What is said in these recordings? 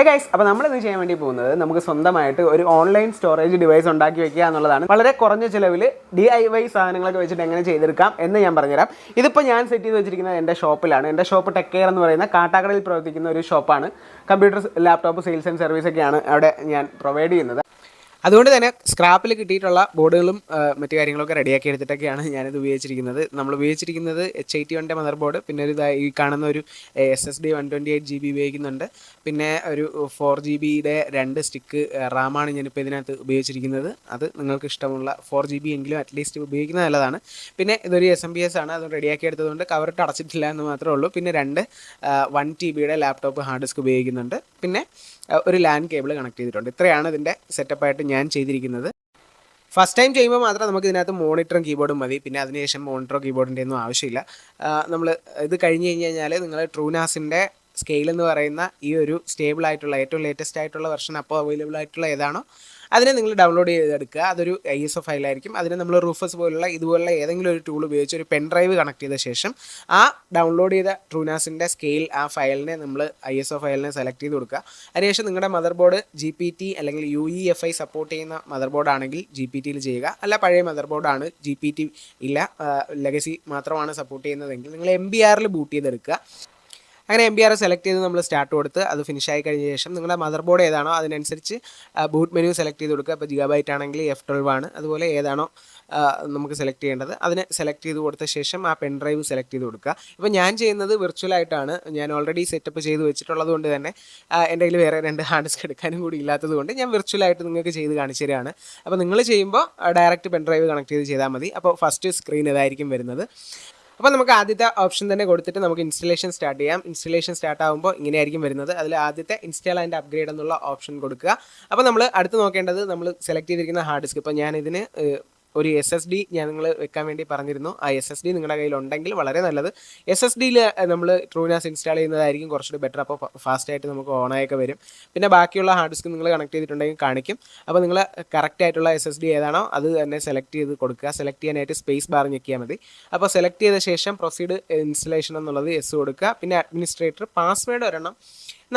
Guys, അപ്പോൾ നമ്മളിത് ചെയ്യാൻ വേണ്ടി പോകുന്നത് നമുക്ക് സ്വന്തമായിട്ട് ഒരു ഓൺലൈൻ സ്റ്റോറേജ് ഡിവൈസ് ഉണ്ടാക്കി വെക്കുക എന്നുള്ളതാണ്. വളരെ കുറഞ്ഞ ചിലവിൽ DIY സാധനങ്ങളൊക്കെ വെച്ചിട്ട് എങ്ങനെ ചെയ്തെടുക്കാം എന്ന് ഞാൻ പറഞ്ഞുതരാം. ഇതിപ്പോൾ ഞാൻ സെറ്റ് ചെയ്ത് വെച്ചിരിക്കുന്നത് എൻ്റെ ഷോപ്പിലാണ്. എൻ്റെ ഷോപ്പ് ടെക് കെയർ എന്ന് പറയുന്ന കാട്ടാക്കടയിൽ പ്രവർത്തിക്കുന്ന ഒരു ഷോപ്പാണ്. കമ്പ്യൂട്ടർ, ലാപ്ടോപ്പ് സെയിൽസ് ആൻഡ് സർവീസൊക്കെയാണ് അവിടെ ഞാൻ പ്രൊവൈഡ് ചെയ്യുന്നത്. അതുകൊണ്ട് തന്നെ സ്ക്രാപ്പിൽ കിട്ടിയിട്ടുള്ള ബോർഡുകളും മറ്റു കാര്യങ്ങളൊക്കെ റെഡിയാക്കി എടുത്തിട്ടൊക്കെയാണ് ഞാനിത് ഉപയോഗിച്ചിരിക്കുന്നത്. നമ്മൾ ഉപയോഗിച്ചിരിക്കുന്നത് H81 മദർ ബോർഡ്, പിന്നെ ഒരു ഈ കാണുന്ന ഒരു SSD 128GB ഉപയോഗിക്കുന്നുണ്ട്. പിന്നെ ഒരു 4GB രണ്ട് സ്റ്റിക്ക് റാമാണ് ഞാനിപ്പോൾ ഇതിനകത്ത് ഉപയോഗിച്ചിരിക്കുന്നത്. അത് നിങ്ങൾക്ക് ഇഷ്ടമുള്ള 4GB എങ്കിലും അറ്റ്ലീസ്റ്റ് ഉപയോഗിക്കുന്നത് നല്ലതാണ്. പിന്നെ ഇതൊരു SMPS ആണ്, അത് റെഡിയാക്കി എടുത്തതുകൊണ്ട് കവറിട്ട് അടച്ചിട്ടില്ല എന്ന് മാത്രമേ ഉള്ളൂ. പിന്നെ 1TB ലാപ്ടോപ്പ് ഹാർഡ് ഡിസ്ക് ഉപയോഗിക്കുന്നുണ്ട്. പിന്നെ ഒരു LAN കേബിൾ കണക്ട് ചെയ്തിട്ടുണ്ട്. ഇത്രയാണ് ഇതിൻ്റെ സെറ്റപ്പായിട്ട് ഞാൻ ചെയ്തിരിക്കുന്നത്. ഫസ്റ്റ് ടൈം ചെയ്യുമ്പോൾ മാത്രം നമുക്ക് ഇതിനകത്ത് മോണിറ്ററും കീബോർഡും മതി. പിന്നെ അതിനുശേഷം മോണിറ്ററോ കീബോർഡിൻ്റെ ഒന്നും ആവശ്യമില്ല. നമ്മൾ ഇത് കഴിഞ്ഞ് കഴിഞ്ഞാൽ നിങ്ങൾ ട്രൂനാസിൻ്റെ സ്കെയിൽ എന്ന് പറയുന്ന ഈ ഒരു സ്റ്റേബിൾ ആയിട്ടുള്ള ഏറ്റവും ലേറ്റസ്റ്റ് ആയിട്ടുള്ള വെർഷൻ അപ്പോൾ അവൈലബിൾ ആയിട്ടുള്ള ഏതാണോ അതിനെ നിങ്ങൾ ഡൗൺലോഡ് ചെയ്തെടുക്കുക. അതൊരു ISO ഫയലായിരിക്കും. അതിന് നമ്മൾ റൂഫസ് പോലുള്ള ഇതുപോലുള്ള ഏതെങ്കിലും ഒരു ടൂൾ ഉപയോഗിച്ച് ഒരു പെൻ ഡ്രൈവ് കണക്ട് ചെയ്ത ശേഷം ആ ഡൗൺലോഡ് ചെയ്ത ട്രൂനാസിൻ്റെ സ്കെയിൽ ആ ഫയലിനെ നമ്മൾ ISO ഫയലിനെ സെലക്ട് ചെയ്ത് കൊടുക്കുക. അതിനുശേഷം നിങ്ങളുടെ മദർ ബോർഡ് GPT അല്ലെങ്കിൽ UEFI സപ്പോർട്ട് ചെയ്യുന്ന മദർ ബോർഡ് ആണെങ്കിൽ GPTയിൽ ചെയ്യുക. അല്ല പഴയ മദർ ബോർഡാണ്, GPT ഇല്ല, ലെഗസി മാത്രമാണ് സപ്പോർട്ട് ചെയ്യുന്നതെങ്കിൽ നിങ്ങൾ MBRൽ ബൂട്ട് ചെയ്തെടുക്കുക. അങ്ങനെ MBR സെലക്ട് ചെയ്ത് നമ്മൾ സ്റ്റാർട്ട് കൊടുത്ത് അത് ഫിനിഷ് ആയി കഴിഞ്ഞ ശേഷം നിങ്ങളുടെ മദർ ബോർഡ് ഏതാണോ അതിനനുസരിച്ച് ബൂട്ട് മെനു സെലക്ട് ചെയ്ത് കൊടുക്കുക. ഇപ്പോൾ GB ആണെങ്കിൽ F12 ആണ്. അതുപോലെ ഏതാണോ നമുക്ക് സെലക്ട് ചെയ്യേണ്ടത് അതിനെ സെലക്ട് ചെയ്ത് കൊടുത്ത ശേഷം ആ പെൻ ഡ്രൈവ് സെലക്ട് ചെയ്ത് കൊടുക്കുക. ഇപ്പോൾ ഞാൻ ചെയ്യുന്നത് വിർച്വലായിട്ടാണ്. ഞാൻ ഓൾറെഡി സെറ്റപ്പ് ചെയ്ത് വെച്ചിട്ടുള്ളത് കൊണ്ട് തന്നെ എൻ്റെ കയ്യിൽ വേറെ 2 ഹാർഡ് ഡിസ്ക് എടുക്കാനും കൂടി ഇല്ലാത്തത് കൊണ്ട് ഞാൻ വിർച്വലായിട്ട് നിങ്ങൾക്ക് ചെയ്ത് കാണിച്ചു തരികയാണ്. അപ്പോൾ നിങ്ങൾ ചെയ്യുമ്പോൾ ഡയറക്റ്റ് പെൻ ഡ്രൈവ് കണക്ട് ചെയ്ത് ചെയ്താൽ മതി. അപ്പോൾ ഫസ്റ്റ് സ്ക്രീൻ ഇതായിരിക്കും വരുന്നത്. അപ്പോൾ നമുക്ക് ആദ്യത്തെ ഓപ്ഷൻ തന്നെ കൊടുത്തിട്ട് നമുക്ക് ഇൻസ്റ്റലേഷൻ സ്റ്റാർട്ട് ചെയ്യാം. ഇൻസ്റ്റലേഷൻ സ്റ്റാർട്ട് ആകുമ്പോൾ ഇങ്ങനെയായിരിക്കും വരുന്നത്. അതിൽ ആദ്യത്തെ ഇൻസ്റ്റാൾ ആൻഡ് അപ്ഗ്രേഡ് എന്നുള്ള ഓപ്ഷൻ കൊടുക്കുക. അപ്പോൾ നമ്മൾ അടുത്ത് നോക്കേണ്ടത് നമ്മൾ സെലക്ട് ചെയ്തിരിക്കുന്ന ഹാർഡ് ഡിസ്ക്. ഇപ്പോൾ ഞാനിതിന് ഒരു SSD നിങ്ങൾ വെക്കാൻ വേണ്ടി പറഞ്ഞിരുന്നു. ആ SSD നിങ്ങളുടെ കയ്യിലുണ്ടെങ്കിൽ വളരെ നല്ലത്. SSDയിൽ നമ്മൾ ട്രൂനാസ് ഇൻസ്റ്റാൾ ചെയ്യുന്നതായിരിക്കും കുറച്ചുകൂടി ബെറ്റർ. അപ്പോൾ ഫാസ്റ്റായിട്ട് നമുക്ക് ഓണായൊക്കെ വരും. പിന്നെ ബാക്കിയുള്ള ഹാർഡ് ഡിസ്ക് നിങ്ങൾ കണക്ട് ചെയ്തിട്ടുണ്ടെങ്കിൽ കാണിക്കും. അപ്പോൾ നിങ്ങൾ കറക്റ്റ് ആയിട്ടുള്ള SSD ഏതാണോ അത് തന്നെ സെലക്ട് ചെയ്ത് കൊടുക്കുക. സെലക്ട് ചെയ്യാനായിട്ട് സ്പേസ് ബാർ ഞെക്കിയാൽ മതി. അപ്പോൾ സെലക്ട് ചെയ്ത ശേഷം പ്രൊസീഡ് ഇൻസ്റ്റലേഷൻ എന്നുള്ളത് yes കൊടുക്കുക. പിന്നെ അഡ്മിനിസ്ട്രേറ്റർ പാസ്വേഡ് ഒരെണ്ണം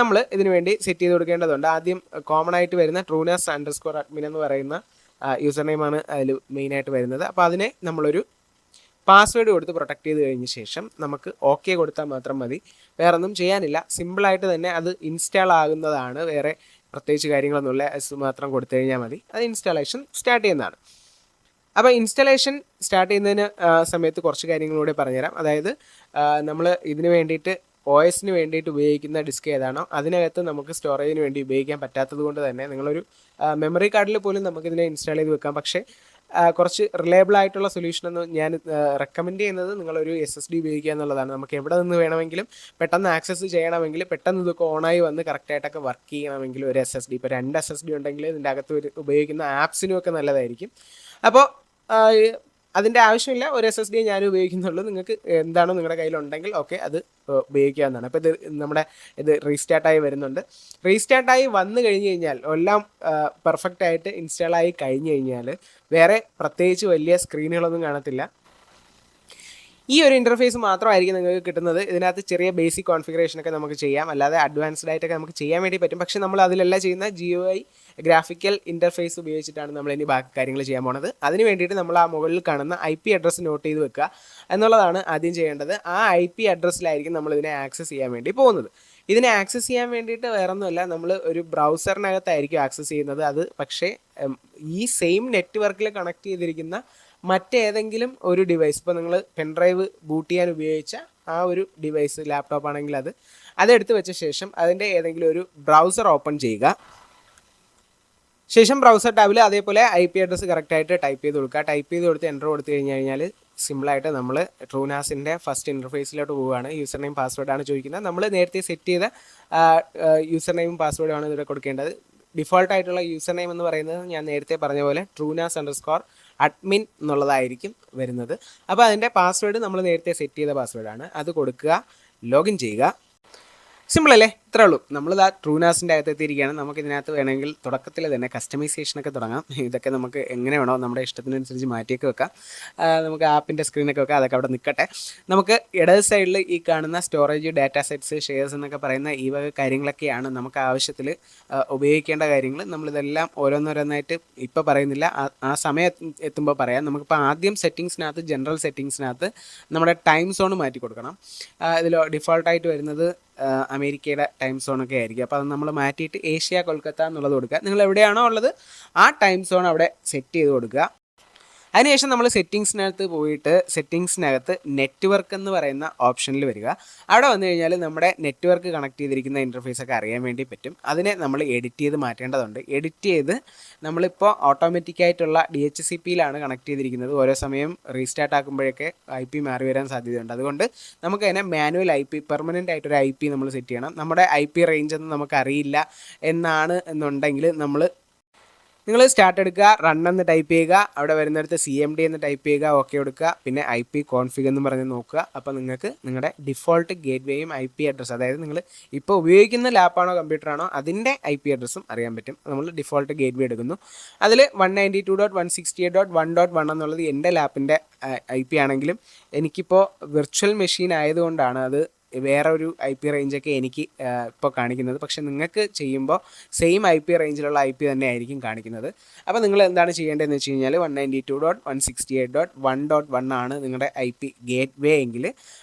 നമ്മൾ ഇതിനു വേണ്ടി സെറ്റ് ചെയ്ത് കൊടുക്കേണ്ടതുണ്ട്. ആദ്യം കോമൺ ആയിട്ട് വരുന്ന TrueNAS_admin എന്ന് പറയുന്ന യൂസർ നെയിമാണ് അതിൽ മെയിനായിട്ട് വരുന്നത്. അപ്പോൾ അതിനെ നമ്മളൊരു പാസ്വേഡ് കൊടുത്ത് പ്രൊട്ടക്ട് ചെയ്ത് കഴിഞ്ഞ ശേഷം നമുക്ക് OK കൊടുത്താൽ മാത്രം മതി. വേറൊന്നും ചെയ്യാനില്ല. സിമ്പിളായിട്ട് തന്നെ അത് ഇൻസ്റ്റാൾ ആകുന്നതാണ്. വേറെ പ്രത്യേകിച്ച് കാര്യങ്ങളൊന്നുമില്ല. മാത്രം കൊടുത്തു കഴിഞ്ഞാൽ മതി. അത് ഇൻസ്റ്റാളേഷൻ സ്റ്റാർട്ട് ചെയ്യുന്നതാണ്. അപ്പോൾ ഇൻസ്റ്റാളേഷൻ സ്റ്റാർട്ട് ചെയ്യുന്നതിന് സമയത്ത് കുറച്ച് കാര്യങ്ങളൂടെ പറഞ്ഞുതരാം. അതായത് നമ്മൾ ഇതിന് വേണ്ടിയിട്ട് OSന് വേണ്ടിയിട്ട് ഉപയോഗിക്കുന്ന ഡിസ്ക് ഏതാണോ അതിനകത്ത് നമുക്ക് സ്റ്റോറേജിന് വേണ്ടി ഉപയോഗിക്കാൻ പറ്റാത്തത് കൊണ്ട് തന്നെ നിങ്ങളൊരു മെമ്മറി കാർഡിൽ പോലും നമുക്കിതിനെ ഇൻസ്റ്റാൾ ചെയ്ത് വെക്കാം. പക്ഷേ കുറച്ച് റിലയബിൾ ആയിട്ടുള്ള സൊല്യൂഷനൊന്നും ഞാൻ റെക്കമെൻഡ് ചെയ്യുന്നത് നിങ്ങളൊരു SSD ഉപയോഗിക്കുക എന്നുള്ളതാണ്. നമുക്ക് എവിടെ നിന്ന് വേണമെങ്കിലും പെട്ടെന്ന് ആക്സസ് ചെയ്യണമെങ്കിൽ, പെട്ടെന്ന് ഇതൊക്കെ ഓണായി വന്ന് കറക്റ്റായിട്ടൊക്കെ വർക്ക് ചെയ്യണമെങ്കിൽ ഒരു SSD, ഇപ്പോൾ 2 SSD ഉണ്ടെങ്കിൽ ഇതിൻ്റെ അകത്ത് ഉപയോഗിക്കുന്ന ആപ്സിനുമൊക്കെ നല്ലതായിരിക്കും. അപ്പോൾ അതിൻ്റെ ആവശ്യമില്ല. ഒരു SSD ഞാൻ ഉപയോഗിക്കുന്നുള്ളൂ. നിങ്ങൾക്ക് എന്താണോ നിങ്ങളുടെ കയ്യിലുണ്ടെങ്കിൽ ഓക്കെ അത് ഉപയോഗിക്കാവുന്നതാണ്. അപ്പോൾ ഇത് റീസ്റ്റാർട്ടായി വരുന്നുണ്ട്. റീസ്റ്റാർട്ടായി വന്നു കഴിഞ്ഞ് കഴിഞ്ഞാൽ എല്ലാം പെർഫെക്റ്റ് ആയിട്ട് ഇൻസ്റ്റാളായി കഴിഞ്ഞ് കഴിഞ്ഞാൽ വേറെ പ്രത്യേകിച്ച് വലിയ സ്ക്രീനുകളൊന്നും കാണത്തില്ല. ഈ ഒരു ഇൻ്റർഫേസ് മാത്രമായിരിക്കും നിങ്ങൾക്ക് കിട്ടുന്നത്. ഇതിനകത്ത് ചെറിയ ബേസിക് കോൺഫിഗറേഷനൊക്കെ നമുക്ക് ചെയ്യാം, അല്ലാതെ അഡ്വാൻസ്ഡ് ആയിട്ടൊക്കെ നമുക്ക് ചെയ്യാൻ വേണ്ടി പറ്റും. പക്ഷേ നമ്മൾ അതിലെല്ലാം ചെയ്യുന്ന GUI ഗ്രാഫിക്കൽ ഇൻ്റർഫേസ് ഉപയോഗിച്ചിട്ടാണ് നമ്മൾ ഇനി ബാക്കി കാര്യങ്ങൾ ചെയ്യാൻ പോണത്. അതിന് വേണ്ടിയിട്ട് നമ്മൾ ആ മുകളിൽ കാണുന്ന IP അഡ്രസ്സ് നോട്ട് ചെയ്ത് വെക്കുക എന്നുള്ളതാണ് ആദ്യം ചെയ്യേണ്ടത്. ആ IP അഡ്രസ്സിലായിരിക്കും നമ്മൾ ഇതിനെ ആക്സസ് ചെയ്യാൻ വേണ്ടി പോകുന്നത്. ഇതിനെ ആക്സസ് ചെയ്യാൻ വേണ്ടിയിട്ട് വേറൊന്നുമല്ല, നമ്മൾ ഒരു ബ്രൗസറിനകത്തായിരിക്കും ആക്സസ് ചെയ്യുന്നത്. അത് പക്ഷേ ഈ സെയിം നെറ്റ്വർക്കിൽ കണക്ട് ചെയ്തിരിക്കുന്ന മറ്റേതെങ്കിലും ഒരു ഡിവൈസ്, ഇപ്പോൾ നിങ്ങൾ പെൻഡ്രൈവ് ബൂട്ട് ചെയ്യാൻ ഉപയോഗിച്ച ആ ഒരു ഡിവൈസ്, ലാപ്ടോപ്പ് ആണെങ്കിൽ അതെടുത്ത് വെച്ച ശേഷം അതിൻ്റെ ഏതെങ്കിലും ഒരു ബ്രൗസർ ഓപ്പൺ ചെയ്യുക. ശേഷം ബ്രൗസർ ടാബിൽ അതേപോലെ IP അഡ്രസ്സ് കറക്റ്റായിട്ട് ടൈപ്പ് ചെയ്ത് കൊടുക്കുക. ടൈപ്പ് ചെയ്ത് കൊടുത്ത് എൻ്റർ കൊടുത്തു കഴിഞ്ഞാൽ സിമ്പിളായിട്ട് നമ്മൾ ട്രൂനാസിൻ്റെ ഫസ്റ്റ് ഇൻ്റർഫേസിലോട്ട് പോവുകയാണ്. യൂസർ നെയിം പാസ്വേഡാണ് ചോദിക്കുന്നത്. നമ്മൾ നേരത്തെ സെറ്റ് ചെയ്ത യൂസർ നെയിം പാസ്വേഡാണ് ഇവിടെ കൊടുക്കേണ്ടത്. ഡിഫോൾട്ടായിട്ടുള്ള യൂസർ നെയിം എന്ന് പറയുന്നത് ഞാൻ നേരത്തെ പറഞ്ഞ പോലെ TrueNAS_admin എന്നുള്ളതായിരിക്കും വരുന്നത്. അപ്പോൾ അതിൻ്റെ പാസ്വേഡ് നമ്മൾ നേരത്തെ സെറ്റ് ചെയ്ത പാസ്വേഡാണ്. അത് കൊടുക്കുക, ലോഗിൻ ചെയ്യുക. സിമ്പിൾ അല്ലേ? ഇത്രേ ഉള്ളൂ. നമ്മളിതാ ട്രൂനാസിൻ്റെ അകത്ത് എത്തിയിരിക്കുകയാണ്. നമുക്ക് ഇതിനകത്ത് വേണമെങ്കിൽ തുടക്കത്തിൽ തന്നെ കസ്റ്റമൈസേഷനൊക്കെ തുടങ്ങാം. ഇതൊക്കെ നമുക്ക് എങ്ങനെ വേണോ നമ്മുടെ ഇഷ്ടത്തിനനുസരിച്ച് മാറ്റിയൊക്കെ വെക്കാം. നമുക്ക് ആപ്പിൻ്റെ സ്ക്രീനൊക്കെ വെക്കാം. അതൊക്കെ അവിടെ നിൽക്കട്ടെ. നമുക്ക് ഇടത് സൈഡിൽ ഈ കാണുന്ന സ്റ്റോറേജ്, ഡാറ്റ സെറ്റ്സ്, ഷെയർസ് എന്നൊക്കെ പറയുന്ന ഈ വക കാര്യങ്ങളൊക്കെയാണ് നമുക്ക് ആവശ്യത്തിൽ ഉപയോഗിക്കേണ്ട കാര്യങ്ങൾ. നമ്മളിതെല്ലാം ഓരോന്നോരോന്നായിട്ട് ഇപ്പോൾ പറയുന്നില്ല, ആ സമയം എത്തുമ്പോൾ പറയാം. നമുക്കിപ്പോൾ ആദ്യം സെറ്റിങ്സിനകത്ത്, ജനറൽ സെറ്റിങ്സിനകത്ത് നമ്മുടെ ടൈം സോൺ മാറ്റി കൊടുക്കണം. ഇതിൽ ഡിഫോൾട്ടായിട്ട് വരുന്നത് അമേരിക്കയുടെ ടൈം സോണൊക്കെ ആയിരിക്കും. അപ്പോൾ അത് നമ്മൾ മാറ്റിയിട്ട് ഏഷ്യ കൊൽക്കത്ത എന്നുള്ളത് കൊടുക്കുക. നിങ്ങൾ എവിടെയാണോ ഉള്ളത് ആ ടൈം സോൺ അവിടെ സെറ്റ് ചെയ്ത് കൊടുക്കുക. അതിനുശേഷം നമ്മൾ സെറ്റിങ്സിനകത്ത് പോയിട്ട് സെറ്റിങ്സിനകത്ത് നെറ്റ്വർക്ക് എന്ന് പറയുന്ന ഓപ്ഷനിൽ വരിക. അവിടെ വന്നു കഴിഞ്ഞാൽ നമ്മുടെ നെറ്റ്വർക്ക് കണക്ട് ചെയ്തിരിക്കുന്ന ഇൻ്റർഫേസൊക്കെ അറിയാൻ വേണ്ടി പറ്റും. അതിനെ നമ്മൾ എഡിറ്റ് ചെയ്ത് മാറ്റേണ്ടതുണ്ട്. എഡിറ്റ് ചെയ്ത് നമ്മളിപ്പോൾ ഓട്ടോമാറ്റിക്കായിട്ടുള്ള DHCPയിലാണ് കണക്ട് ചെയ്തിരിക്കുന്നത്. ഓരോ സമയം റീസ്റ്റാർട്ട് ആക്കുമ്പോഴൊക്കെ IP മാറി വരാൻ സാധ്യതയുണ്ട്. അതുകൊണ്ട് നമുക്ക് അതിനെ മാനുവൽ IP, പെർമനൻ്റ് ആയിട്ടൊരു IP നമ്മൾ സെറ്റ് ചെയ്യണം. നമ്മുടെ IP റേഞ്ച് ഒന്നും നമുക്കറിയില്ല എന്നുണ്ടെങ്കിൽ നിങ്ങൾ സ്റ്റാർട്ട് എടുക്കുക, റൺ എന്ന് ടൈപ്പ് ചെയ്യുക, അവിടെ വരുന്നിടത്ത് CMD എന്ന് ടൈപ്പ് ചെയ്യുക, ഓക്കെ കൊടുക്കുക, പിന്നെ IP കോൺഫിഗ് എന്ന് പറഞ്ഞ് നോക്കുക. അപ്പോൾ നിങ്ങൾക്ക് നിങ്ങളുടെ ഡിഫോൾട്ട് ഗേറ്റ്വേയും IP അഡ്രസ്സ്, അതായത് നിങ്ങൾ ഇപ്പോൾ ഉപയോഗിക്കുന്ന ലാപ്പാണോ കമ്പ്യൂട്ടറാണോ അതിൻ്റെ IP അഡ്രസ്സും അറിയാൻ പറ്റും. നമ്മൾ ഡിഫോൾട്ട് ഗേറ്റ്വേ എടുക്കുന്നു. അതിൽ 192.168.1.1 എന്നുള്ളത് എൻ്റെ ലാപ്പിൻ്റെ IP ആണെങ്കിലും എനിക്കിപ്പോൾ വിർച്വൽ മെഷീൻ ആയതുകൊണ്ടാണ് അത് വേറെ ഒരു IP റേഞ്ചൊക്കെ എനിക്ക് ഇപ്പോൾ കാണിക്കുന്നത്. പക്ഷേ നിങ്ങൾക്ക് ചെയ്യുമ്പോൾ സെയിം IP റേഞ്ചിലുള്ള IP തന്നെ ആയിരിക്കും കാണിക്കുന്നത്. അപ്പോൾ നിങ്ങൾ എന്താണ് ചെയ്യേണ്ടതെന്ന് വെച്ച് കഴിഞ്ഞാൽ 192.168.1.1 ആണ് നിങ്ങളുടെ IP ഗേറ്റ്വേ എങ്കിൽ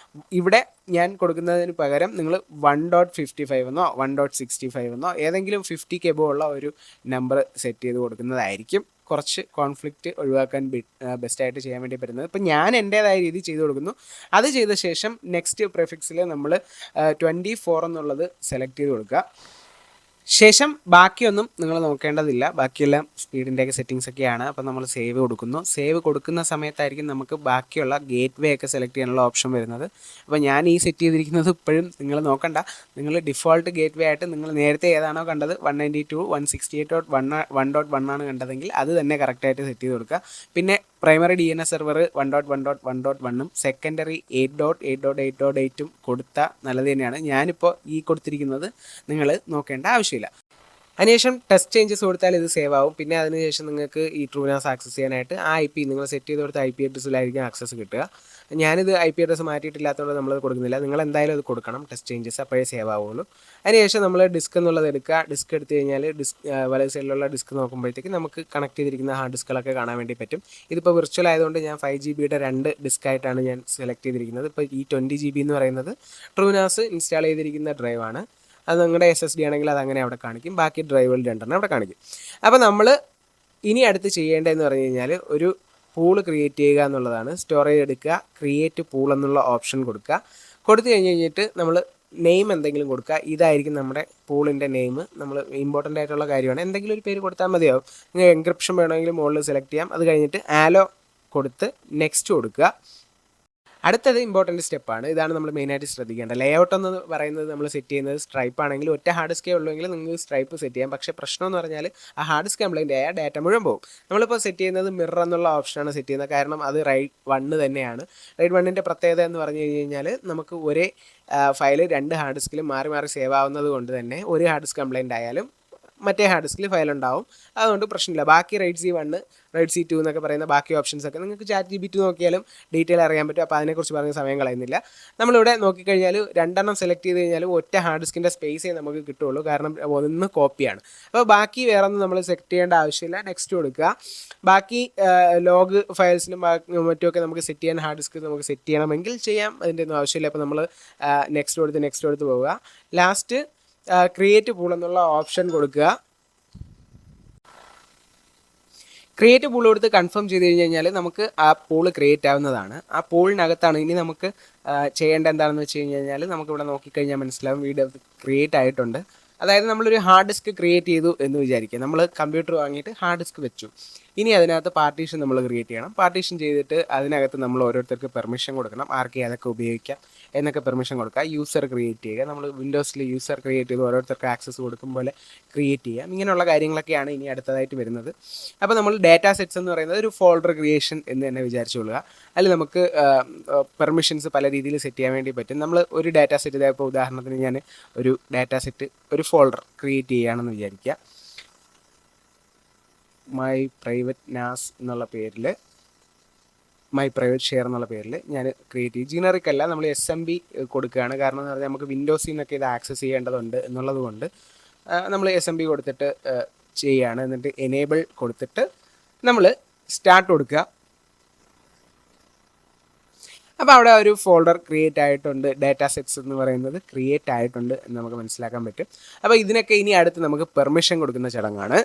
ഇവിടെ ഞാൻ കൊടുക്കുന്നതിന് പകരം നിങ്ങൾ 1.55 എന്നോ 1.65 എന്നോ ഏതെങ്കിലും 50 എബോ ഉള്ള ഒരു നമ്പർ സെറ്റ് ചെയ്ത് കൊടുക്കുന്നതായിരിക്കും കുറച്ച് കോൺഫ്ലിക്റ്റ് ഒഴിവാക്കാൻ ബെസ്റ്റായിട്ട് ചെയ്യാൻ വേണ്ടി പറ്റുന്നത്. ഇപ്പം ഞാൻ എൻ്റേതായ രീതി ചെയ്ത് കൊടുക്കുന്നു. അത് ചെയ്ത ശേഷം നെക്സ്റ്റ് പ്രിഫിക്സിൽ നമ്മൾ 24 എന്നുള്ളത് സെലക്ട് ചെയ്ത് കൊടുക്കുക. ശേഷം ബാക്കിയൊന്നും നിങ്ങൾ നോക്കേണ്ടതില്ല. ബാക്കിയെല്ലാം സ്പീഡിൻ്റെയൊക്കെ സെറ്റിങ്സ് ഒക്കെയാണ്. അപ്പോൾ നമ്മൾ സേവ് കൊടുക്കുന്നു. സേവ് കൊടുക്കുന്ന സമയത്തായിരിക്കും നമുക്ക് ബാക്കിയുള്ള ഗേറ്റ്വേ ഒക്കെ സെലക്ട് ചെയ്യാനുള്ള ഓപ്ഷൻ വരുന്നത്. അപ്പോൾ ഞാൻ ഈ സെറ്റ് ചെയ്തിരിക്കുന്നത് ഇപ്പോഴും നിങ്ങൾ നോക്കണ്ട. നിങ്ങൾ ഡിഫോൾട്ട് ഗേറ്റ്വേ ആയിട്ട് നിങ്ങൾ നേരത്തെ ഏതാണോ കണ്ടത് 192.168.1.1 ആണ് കണ്ടതെങ്കിൽ അത് തന്നെ കറക്റ്റായിട്ട് സെറ്റ് ചെയ്ത് കൊടുക്കുക. പിന്നെ പ്രൈമറി DNS സെർവർ 1.1.1.1ഉം സെക്കൻഡറി 8.8.8.8ഉം കൊടുത്താൽ നല്ലത് തന്നെയാണ്. ഞാനിപ്പോൾ ഈ കൊടുത്തിരിക്കുന്നത് നിങ്ങൾ നോക്കേണ്ട ആവശ്യമില്ല. അതിനുശേഷം ടെസ്റ്റ് ചേഞ്ചസ് കൊടുത്താൽ ഇത് സേവ് ആവും. പിന്നെ അതിനുശേഷം നിങ്ങൾക്ക് ഈ ട്രൂനാസ് ആക്സസ് ചെയ്യാനായിട്ട് ആ IP നിങ്ങൾ സെറ്റ് ചെയ്ത് കൊടുത്ത IP അഡ്രസ്സിലായിരിക്കും ആക്സസ് കിട്ടുക. ഞാനിത് IP അഡ്രസ്സ് മാറ്റിയിട്ടില്ലാത്തതുകൊണ്ട് നമ്മളത് കൊടുക്കുന്നില്ല. നിങ്ങൾ എന്തായാലും അത് കൊടുക്കണം, ടെസ്റ്റ് ചേഞ്ചസ്, അപ്പോഴേ സേവ് ആവുള്ളൂ. അതിനുശേഷം നമ്മൾ ഡിസ്ക് എന്നുള്ളത് എടുക്കുക. ഡിസ്ക് എടുത്തു കഴിഞ്ഞാൽ വലത് സൈഡിലുള്ള ഡിസ്ക് നോക്കുമ്പോഴത്തേക്ക് നമുക്ക് കണക്ട് ചെയ്തിരിക്കുന്ന ഹാർഡ് ഡിസ്കുകളൊക്കെ കാണാൻ വേണ്ടി പറ്റും. ഇതിപ്പോൾ വിർച്വൽ ആയതുകൊണ്ട് ഞാൻ 5GB 2 ഡിസ്ക്കായിട്ടാണ് ഞാൻ സെലക്ട് ചെയ്തിരിക്കുന്നത്. ഇപ്പോൾ ഈ 20GB എന്ന് പറയുന്നത് ട്രൂനാസ് ഇൻസ്റ്റാൾ ചെയ്തിരിക്കുന്ന ഡ്രൈവാണ്. അത് നിങ്ങളുടെ SSD ആണെങ്കിൽ അത് അങ്ങനെ അവിടെ കാണിക്കും. ബാക്കി ഡ്രൈവുകൾ 2 അവിടെ കാണിക്കും. അപ്പോൾ നമ്മൾ ഇനി അടുത്ത് ചെയ്യേണ്ടതെന്ന് പറഞ്ഞു കഴിഞ്ഞാൽ ഒരു പൂൾ ക്രിയേറ്റ് ചെയ്യുക എന്നുള്ളതാണ്. സ്റ്റോറേജ് എടുക്കുക, ക്രിയേറ്റ് പൂൾ എന്നുള്ള ഓപ്ഷൻ കൊടുക്കുക. കൊടുത്തു കഴിഞ്ഞിട്ട് നമ്മൾ നെയിം എന്തെങ്കിലും കൊടുക്കുക. ഇതായിരിക്കും നമ്മുടെ പൂളിൻ്റെ നെയിം. നമ്മൾ ഇമ്പോർട്ടൻ്റ് ആയിട്ടുള്ള കാര്യമാണ്. എന്തെങ്കിലും ഒരു പേര് കൊടുത്താൽ മതിയാവും. നിങ്ങൾ എൻക്രിപ്ഷൻ വേണമെങ്കിൽ മുകളിൽ സെലക്ട് ചെയ്യാം. അത് കഴിഞ്ഞിട്ട് ആലോ കൊടുത്ത് നെക്സ്റ്റ് കൊടുക്കുക. അടുത്തത് ഇമ്പോർട്ടൻറ്റ് സ്റ്റെപ്പാണ്. ഇതാണ് നമ്മൾ മെയിനായിട്ട് ശ്രദ്ധിക്കേണ്ടത്. ലേഔട്ട് എന്ന് പറയുന്നത് നമ്മൾ സെറ്റ് ചെയ്യുന്നത് സ്ട്രൈപ്പ് ആണെങ്കിൽ ഒറ്റ ഹാർഡ് ഡിസ്കേ ഉള്ളൂവെങ്കിൽ നിങ്ങൾക്ക് സ്ട്രൈപ്പ് സെറ്റ് ചെയ്യാം. പക്ഷേ പ്രശ്നം എന്ന് പറഞ്ഞാൽ ആ ഹാർഡ് ഡിസ്ക് കംപ്ലൈൻറ്റ് ആയാൽ ഡാറ്റ മുഴുവൻ പോകും. നമ്മളിപ്പോൾ സെറ്റ് ചെയ്യുന്നത് മിറർ എന്നുള്ള ഓപ്ഷനാണ് സെറ്റ് ചെയ്യുന്നത്. കാരണം അത് റൈഡ് 1 തന്നെയാണ്. റൈഡ് 1ൻ്റെ പ്രത്യേകത എന്ന് പറഞ്ഞു കഴിഞ്ഞാൽ നമുക്ക് ഒരേ ഫയൽ 2 ഹാർഡ് ഡിസ്കിലും മാറി മാറി സേവ് ആവുന്നത് കൊണ്ട് തന്നെ ഒരു ഹാർഡ് ഡിസ്ക് കംപ്ലൈൻറ്റ് ആയാലും മറ്റേ ഹാർഡ് ഡിസ്കിൽ ഫയൽ ഉണ്ടാവും. അതുകൊണ്ട് പ്രശ്നമില്ല. ബാക്കി റൈഡ് C1, റൈഡ് C2 എന്നൊക്കെ പറയുന്ന ബാക്കി ഓപ്ഷൻസൊക്കെ നിങ്ങൾക്ക് ChatGPT നോക്കിയാലും ഡീറ്റെയിൽ അറിയാൻ പറ്റും. അപ്പോൾ അതിനെക്കുറിച്ച് പറഞ്ഞ സമയം കളയുന്നില്ല. നമ്മളിവിടെ നോക്കിക്കഴിഞ്ഞാൽ 2 സെലക്ട് ചെയ്ത് കഴിഞ്ഞാൽ ഒറ്റ ഹാർഡ് ഡിസ്കിൻ്റെ സ്പേസേ നമുക്ക് കിട്ടുള്ളൂ. കാരണം 1 കോപ്പിയാണ്. അപ്പോൾ ബാക്കി വേറെ ഒന്നും നമ്മൾ സെലക്ട് ചെയ്യേണ്ട ആവശ്യമില്ല. നെക്സ്റ്റ് കൊടുക്കുക. ബാക്കി ലോഗ് ഫയൽസിനും മറ്റുമൊക്കെ നമുക്ക് സെറ്റ് ചെയ്യാൻ ഹാർഡ് ഡിസ്ക് നമുക്ക് സെറ്റ് ചെയ്യണമെങ്കിൽ ചെയ്യാം. അതിൻ്റെ ഒന്നും ആവശ്യമില്ല. അപ്പോൾ നമ്മൾ നെക്സ്റ്റ് കൊടുത്ത് പോവുക. ലാസ്റ്റ് ക്രിയേറ്റ് പൂൾ എന്നുള്ള ഓപ്ഷൻ കൊടുക്കുക. ക്രിയേറ്റ് പൂൾ കൊടുത്ത് കൺഫേം ചെയ്ത് കഴിഞ്ഞാൽ നമുക്ക് ആ പൂൾ ക്രിയേറ്റ് ആവുന്നതാണ്. ആ പൂളിനകത്താണ് ഇനി നമുക്ക് ചെയ്യേണ്ട എന്താണെന്ന് വെച്ച് കഴിഞ്ഞാൽ നമുക്കിവിടെ നോക്കിക്കഴിഞ്ഞാൽ മനസ്സിലാവും വീഡിയോ ക്രിയേറ്റ് ആയിട്ടുണ്ട്. അതായത് നമ്മളൊരു ഹാർഡ് ഡിസ്ക് ക്രിയേറ്റ് ചെയ്തു എന്ന് വിചാരിക്കുക. നമ്മൾ കമ്പ്യൂട്ടർ വാങ്ങിയിട്ട് ഹാർഡ് ഡിസ്ക് വെച്ചു. ഇനി അതിനകത്ത് പാർട്ടീഷൻ നമ്മൾ ക്രിയേറ്റ് ചെയ്യണം. പാർട്ടീഷൻ ചെയ്തിട്ട് അതിനകത്ത് നമ്മൾ ഓരോരുത്തർക്ക് പെർമിഷൻ കൊടുക്കണം. ആർക്ക് ഏതൊക്കെ ഉപയോഗിക്കാം എന്നൊക്കെ പെർമിഷൻ കൊടുക്കുക. യൂസർ ക്രിയേറ്റ് ചെയ്യുക. നമ്മൾ വിൻഡോസിൽ യൂസർ ക്രിയേറ്റ് ചെയ്ത് ഓരോരുത്തർക്ക് ആക്സസ് കൊടുക്കും പോലെ ക്രിയേറ്റ് ചെയ്യാം. ഇങ്ങനെയുള്ള കാര്യങ്ങളൊക്കെയാണ് ഇനി അടുത്തതായിട്ട് വരുന്നത്. അപ്പോൾ നമ്മൾ ഡാറ്റ സെറ്റ്സ് എന്ന് പറയുന്നത് ഒരു ഫോൾഡർ ക്രിയേഷൻ എന്ന് തന്നെ വിചാരിച്ചുകൊള്ളുക. അതിൽ നമുക്ക് പെർമിഷൻസ് പല രീതിയിൽ സെറ്റ് ചെയ്യാൻ വേണ്ടി പറ്റും. നമ്മൾ ഒരു ഡാറ്റ സെറ്റ്, ഇതായപ്പോൾ ഉദാഹരണത്തിന് ഞാൻ ഒരു ഡാറ്റ സെറ്റ് ഒരു ഫോൾഡർ ക്രിയേറ്റ് ചെയ്യുകയാണെന്ന് വിചാരിക്കുക. മൈ പ്രൈവറ്റ് നാസ് എന്നുള്ള പേരിൽ, മൈ പ്രൈവറ്റ് ഷെയർ എന്നുള്ള പേരിൽ ഞാൻ ക്രിയേറ്റ് ചെയ്യും. ജീനറിക് അല്ല, നമ്മൾ SMB കൊടുക്കുകയാണ്. കാരണം എന്ന് പറഞ്ഞാൽ നമുക്ക് വിൻഡോസിൽ നിന്നൊക്കെ ഇത് ആക്സസ് ചെയ്യേണ്ടതുണ്ട് എന്നുള്ളത് കൊണ്ട് നമ്മൾ SMB കൊടുത്തിട്ട് ചെയ്യുകയാണ്. എന്നിട്ട് എനേബിൾ കൊടുത്തിട്ട് നമ്മൾ സ്റ്റാർട്ട് കൊടുക്കുക. അപ്പോൾ അവിടെ ഒരു ഫോൾഡർ ക്രിയേറ്റ് ആയിട്ടുണ്ട്. ഡാറ്റ സെറ്റ്സ് എന്ന് പറയുന്നത് ക്രിയേറ്റ് ആയിട്ടുണ്ട് എന്ന് നമുക്ക് മനസ്സിലാക്കാൻ പറ്റും. അപ്പോൾ ഇതിനൊക്കെ ഇനി അടുത്ത് നമുക്ക് പെർമിഷൻ കൊടുക്കുന്ന ചടങ്ങാണ്.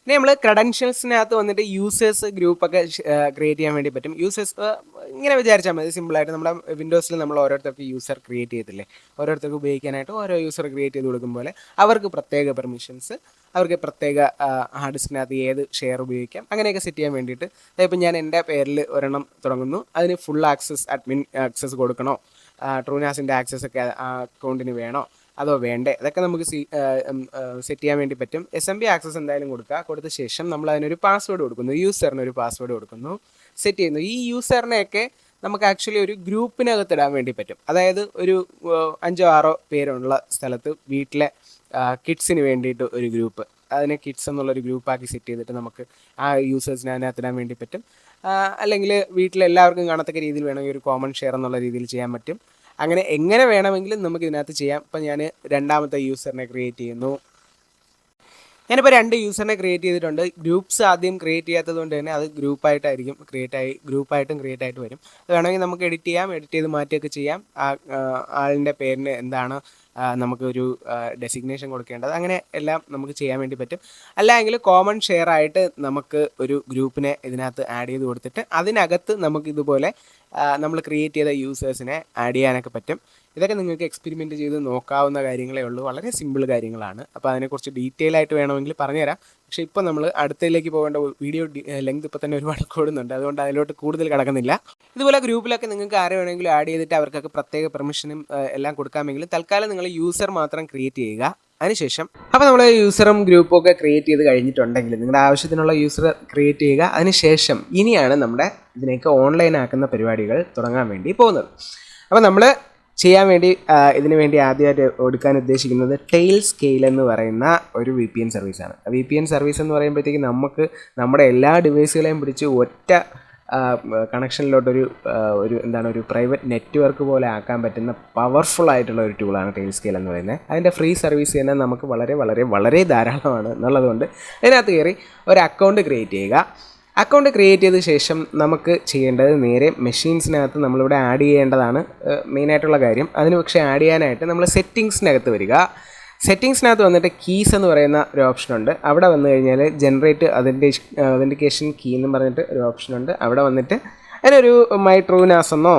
ഇനി നമ്മൾ ക്രെഡൻഷ്യൽസിനകത്ത് വന്നിട്ട് യൂസേഴ്സ് ഗ്രൂപ്പൊക്കെ ക്രിയേറ്റ് ചെയ്യാൻ വേണ്ടി പറ്റും. യൂസേഴ്സ് ഇങ്ങനെ വിചാരിച്ചാൽ മതി, സിമ്പിളായിട്ട് നമ്മുടെ വിൻഡോസിൽ നമ്മൾ ഓരോരുത്തർക്ക് യൂസർ ക്രിയേറ്റ് ചെയ്തില്ലേ, ഓരോരുത്തർക്ക് ഉപയോഗിക്കാനായിട്ട് ഓരോ യൂസർ ക്രിയേറ്റ് ചെയ്ത് കൊടുക്കും പോലെ അവർക്ക് പ്രത്യേക പെർമിഷൻസ്, അവർക്ക് പ്രത്യേക ഹാർഡ് ഡിസ്കിനകത്ത് ഏത് ഷെയർ ഉപയോഗിക്കാം, അങ്ങനെയൊക്കെ സെറ്റ് ചെയ്യാൻ വേണ്ടിയിട്ട്. ഇപ്പം ഞാൻ എൻ്റെ പേരിൽ ഒരെണ്ണം തുടങ്ങുന്നു. അതിന് ഫുൾ ആക്സസ്, അഡ്മിൻ ആക്സസ് കൊടുക്കണോ, ട്രൂനാസിൻ്റെ ആക്സസ് ഒക്കെ അക്കൗണ്ടിന് വേണോ അതോ വേണ്ടേ, അതൊക്കെ നമുക്ക് സെറ്റ് ചെയ്യാൻ വേണ്ടി പറ്റും. SMB ആക്സസ് എന്തായാലും കൊടുക്കുക. കൊടുത്ത ശേഷം നമ്മൾ അതിനൊരു പാസ്വേഡ് കൊടുക്കുന്നു, യൂസറിന് ഒരു പാസ്വേഡ് കൊടുക്കുന്നു, സെറ്റ് ചെയ്യുന്നു. ഈ യൂസറിനെയൊക്കെ നമുക്ക് ആക്ച്വലി ഒരു ഗ്രൂപ്പിനകത്ത് ഇടാൻ വേണ്ടി പറ്റും. അതായത് ഒരു 5-6 പേരുള്ള സ്ഥലത്ത് വീട്ടിലെ കിഡ്സിന് വേണ്ടിയിട്ട് ഒരു ഗ്രൂപ്പ്, അതിനെ കിഡ്സ് എന്നുള്ളൊരു ഗ്രൂപ്പാക്കി സെറ്റ് ചെയ്തിട്ട് നമുക്ക് ആ യൂസേഴ്സിനെ അതിനകത്തിടാൻ വേണ്ടി പറ്റും. അല്ലെങ്കിൽ വീട്ടിലെല്ലാവർക്കും കാണത്തക്ക രീതിയിൽ വേണമെങ്കിൽ ഒരു കോമൺ ഷെയർ എന്നുള്ള രീതിയിൽ ചെയ്യാൻ പറ്റും. അങ്ങനെ എങ്ങനെ വേണമെങ്കിലും നമുക്ക് ഇതിനകത്ത് ചെയ്യാം. ഇപ്പം ഞാൻ രണ്ടാമത്തെ യൂസറിനെ ക്രിയേറ്റ് ചെയ്യുന്നു. ഞാനിപ്പോൾ 2 യൂസറിനെ ക്രിയേറ്റ് ചെയ്തിട്ടുണ്ട്. ഗ്രൂപ്പ്സ് ആദ്യം ക്രിയേറ്റ് ചെയ്യാത്തത് കൊണ്ട് തന്നെ അത് ഗ്രൂപ്പായിട്ടായിരിക്കും ഗ്രൂപ്പായിട്ടും ക്രിയേറ്റ് ആയിട്ട് വരും. അത് വേണമെങ്കിൽ നമുക്ക് എഡിറ്റ് ചെയ്യാം, എഡിറ്റ് ചെയ്ത് മാറ്റിയൊക്കെ ചെയ്യാം. ആളിൻ്റെ പേരിന് എന്താണ് നമുക്കൊരു ഡെസിഗ്നേഷൻ കൊടുക്കേണ്ടത്, അങ്ങനെ എല്ലാം നമുക്ക് ചെയ്യാൻ വേണ്ടി പറ്റും. അല്ലെങ്കിൽ കോമൺ ഷെയർ ആയിട്ട് നമുക്ക് ഒരു ഗ്രൂപ്പിനെ ഇതിനകത്ത് ആഡ് ചെയ്ത് കൊടുത്തിട്ട് അതിനകത്ത് നമുക്കിതുപോലെ നമ്മൾ ക്രിയേറ്റ് ചെയ്ത യൂസേഴ്സിനെ ആഡ് ചെയ്യാനൊക്കെ പറ്റും. ഇതൊക്കെ നിങ്ങൾക്ക് എക്സ്പെരിമെൻറ്റ് ചെയ്ത് നോക്കാവുന്ന കാര്യങ്ങളേ ഉള്ളൂ. വളരെ സിമ്പിൾ കാര്യങ്ങളാണ്. അപ്പോൾ അതിനെക്കുറിച്ച് ഡീറ്റെയിൽ ആയിട്ട് വേണമെങ്കിൽ പറഞ്ഞുതരാം. പക്ഷേ ഇപ്പോൾ നമ്മൾ അടുത്തതിലേക്ക് പോകേണ്ട വീഡിയോ ലെങ്ത് ഇപ്പോൾ തന്നെ ഒരുപാട് കൂടുന്നുണ്ട്. അതുകൊണ്ട് അതിലോട്ട് കൂടുതൽ കിടക്കുന്നില്ല. ഇതുപോലെ ഗ്രൂപ്പിലൊക്കെ നിങ്ങൾക്ക് ആരെ വേണമെങ്കിലും ആഡ് ചെയ്തിട്ട് അവർക്കൊക്കെ പ്രത്യേക പെർമിഷനും എല്ലാം കൊടുക്കാമെങ്കിലും തൽക്കാലം നിങ്ങൾ യൂസർ മാത്രം ക്രിയേറ്റ് ചെയ്യുക. അതിനുശേഷം അപ്പോൾ നമ്മൾ യൂസറും ഗ്രൂപ്പും ഒക്കെ ക്രിയേറ്റ് ചെയ്ത് കഴിഞ്ഞിട്ടുണ്ടെങ്കിൽ നിങ്ങളുടെ ആവശ്യത്തിനുള്ള യൂസർ ക്രിയേറ്റ് ചെയ്യുക. അതിനുശേഷം ഇനിയാണ് നമ്മുടെ ഇതിനേക്ക് ഓൺലൈൻ ആക്കുന്ന പരിപാടികൾ തുടങ്ങാൻ വേണ്ടി പോകുന്നത്. അപ്പോൾ നമ്മൾ ചെയ്യാൻ വേണ്ടി ഇതിനു വേണ്ടി ആദ്യമായിട്ട് എടുക്കാൻ ഉദ്ദേശിക്കുന്നത് ടെയിൽസ്കെയിൽ എന്ന് പറയുന്ന ഒരു VPN സർവീസാണ്. VPN സർവീസ് എന്ന് പറയുമ്പോഴത്തേക്ക് നമുക്ക് നമ്മുടെ എല്ലാ ഡിവൈസുകളെയും പിടിച്ച് ഒറ്റ കണക്ഷനിലോട്ടൊരു ഒരു പ്രൈവറ്റ് നെറ്റ്വർക്ക് പോലെ ആക്കാൻ പറ്റുന്ന പവർഫുൾ ആയിട്ടുള്ള ഒരു ടൂളാണ് ടെയിൽസ്കെയിൽ എന്ന് പറയുന്നത്. അതിൻ്റെ ഫ്രീ സർവീസ് തന്നെ നമുക്ക് വളരെ വളരെ വളരെ ധാരാളമാണ് എന്നുള്ളതുകൊണ്ട് അതിനകത്ത് കയറി ഒരു അക്കൗണ്ട് ക്രിയേറ്റ് ചെയ്യുക. അക്കൗണ്ട് ക്രിയേറ്റ് ചെയ്ത ശേഷം നമുക്ക് ചെയ്യേണ്ടത് നേരെ മെഷീൻസിനകത്ത് നമ്മളിവിടെ ആഡ് ചെയ്യേണ്ടതാണ് മെയിനായിട്ടുള്ള കാര്യം. അതിന് പക്ഷേ ആഡ് ചെയ്യാനായിട്ട് നമ്മൾ സെറ്റിങ്സിനകത്ത് വരിക. സെറ്റിങ്സിനകത്ത് വന്നിട്ട് കീസ് എന്ന് പറയുന്ന ഒരു ഓപ്ഷനുണ്ട്. അവിടെ വന്നു കഴിഞ്ഞാൽ ജനറേറ്റ് ഒതൻറ്റിക്കേഷൻ കീ എന്ന് പറഞ്ഞിട്ട് ഒരു ഓപ്ഷനുണ്ട്. അവിടെ വന്നിട്ട് അതിനൊരു മൈ ട്രൂനാസ് എന്നോ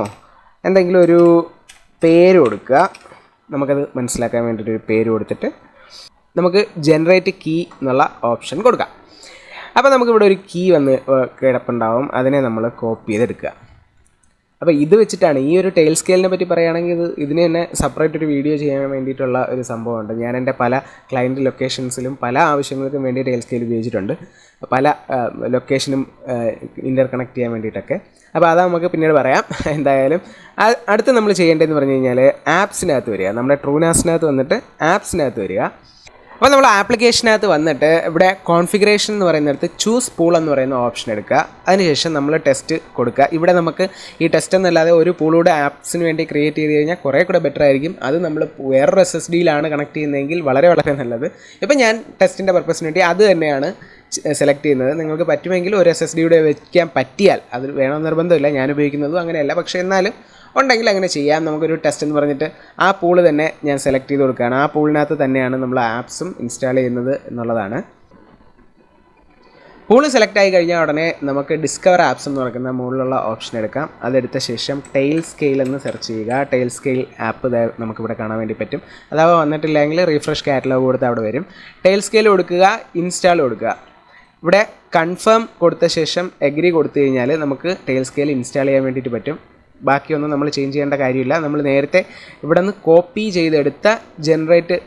എന്തെങ്കിലും ഒരു പേര് കൊടുക്കുക. നമുക്കത് മനസ്സിലാക്കാൻ വേണ്ടിയിട്ടൊരു പേര് കൊടുത്തിട്ട് നമുക്ക് ജനറേറ്റ് കീ എന്നുള്ള ഓപ്ഷൻ കൊടുക്കാം. അപ്പോൾ നമുക്കിവിടെ ഒരു കീ വന്ന് കിടപ്പുണ്ടാവും. അതിനെ നമ്മൾ കോപ്പി ചെയ്തെടുക്കുക. അപ്പോൾ ഇത് വെച്ചിട്ടാണ് ഈ ഒരു ടെയിൽസ്കെയിലിനെ പറ്റി പറയുകയാണെങ്കിൽ ഇതിന് തന്നെ സെപ്പറേറ്റ് ഒരു വീഡിയോ ചെയ്യാൻ വേണ്ടിയിട്ടുള്ള ഒരു സംഭവമുണ്ട്. ഞാൻ എൻ്റെ പല ക്ലയൻറ്റ് ലൊക്കേഷൻസിലും പല ആവശ്യങ്ങൾക്കും വേണ്ടി ടെയിൽസ്കെയിൽ ഉപയോഗിച്ചിട്ടുണ്ട്, പല ലൊക്കേഷനും ഇൻ്റർ കണക്ട് ചെയ്യാൻ വേണ്ടിയിട്ടൊക്കെ. അപ്പോൾ അത് നമുക്ക് പിന്നീട് പറയാം. എന്തായാലും അടുത്ത് നമ്മൾ ചെയ്യേണ്ടതെന്ന് പറഞ്ഞു കഴിഞ്ഞാൽ ആപ്സിനകത്ത് വരിക. നമ്മുടെ ട്രൂനാസിനകത്ത് വന്നിട്ട് ആപ്സിനകത്ത് വരിക. അപ്പോൾ നമ്മൾ ആപ്ലിക്കേഷനകത്ത് വന്നിട്ട് ഇവിടെ കോൺഫിഗറേഷൻ എന്ന് പറയുന്നിടത്ത് ചൂസ് പൂൾ എന്ന് പറയുന്ന ഓപ്ഷൻ എടുക്കുക. അതിനുശേഷം നമ്മൾ ടെസ്റ്റ് കൊടുക്കുക. ഇവിടെ നമുക്ക് ഈ ടെസ്റ്റ് എന്നല്ലാതെ ഒരു പൂളൂടെ ആപ്സിന് വേണ്ടി ക്രിയേറ്റ് ചെയ്ത് കഴിഞ്ഞാൽ കുറേ കൂടെ ബെറ്റർ ആയിരിക്കും. അത് നമ്മൾ വേറൊരു SSDയിലാണ് കണക്ട് ചെയ്യുന്നതെങ്കിൽ വളരെ വളരെ നല്ലത്. ഇപ്പം ഞാൻ ടെസ്റ്റിൻ്റെ പർപ്പസിന് വേണ്ടി അത് തന്നെയാണ് സെലക്ട് ചെയ്യുന്നത്. നിങ്ങൾക്ക് പറ്റുമെങ്കിൽ ഒരു SSDയുടെ വയ്ക്കാൻ പറ്റിയാൽ, അത് വേണമെന്ന് നിർബന്ധമില്ല, ഞാൻ ഉപയോഗിക്കുന്നതും അങ്ങനെയല്ല, പക്ഷേ എന്നാലും ഉണ്ടെങ്കിൽ അങ്ങനെ ചെയ്യാം. നമുക്കൊരു ടെസ്റ്റ് എന്ന് പറഞ്ഞിട്ട് ആ പൂള് തന്നെ ഞാൻ സെലക്ട് ചെയ്ത് കൊടുക്കുകയാണ്. ആ പൂളിനകത്ത് തന്നെയാണ് നമ്മൾ ആപ്സും ഇൻസ്റ്റാൾ ചെയ്യുന്നത് എന്നുള്ളതാണ്. പൂള് സെലക്ട് ആയി കഴിഞ്ഞാൽ ഉടനെ നമുക്ക് ഡിസ്കവർ ആപ്സ് എന്ന് പറയുന്ന മുകളിലുള്ള ഓപ്ഷൻ എടുക്കാം. അതെടുത്ത ശേഷം ടെയിൽ സ്കെയിൽ എന്ന് സെർച്ച് ചെയ്യുക. ടെയിൽ സ്കെയിൽ ആപ്പ് നമുക്കിവിടെ കാണാൻ വേണ്ടി പറ്റും. അഥവാ വന്നിട്ടില്ലെങ്കിൽ റീഫ്രഷ് കാറ്റലോഗ് കൊടുത്ത് അവിടെ വരും. ടെയിൽ സ്കെയിൽ കൊടുക്കുക, ഇൻസ്റ്റാൾ കൊടുക്കുക. ഇവിടെ കൺഫേം കൊടുത്ത ശേഷം എഗ്രി കൊടുത്തു കഴിഞ്ഞാൽ നമുക്ക് ടെയിൽ സ്കെയിൽ ഇൻസ്റ്റാൾ ചെയ്യാൻ വേണ്ടിയിട്ട് പറ്റും. ബാക്കിയൊന്നും നമ്മൾ ചേഞ്ച് ചെയ്യേണ്ട കാര്യമില്ല. നമ്മൾ നേരത്തെ ഇവിടെ നിന്ന് കോപ്പി ജനറേറ്റ്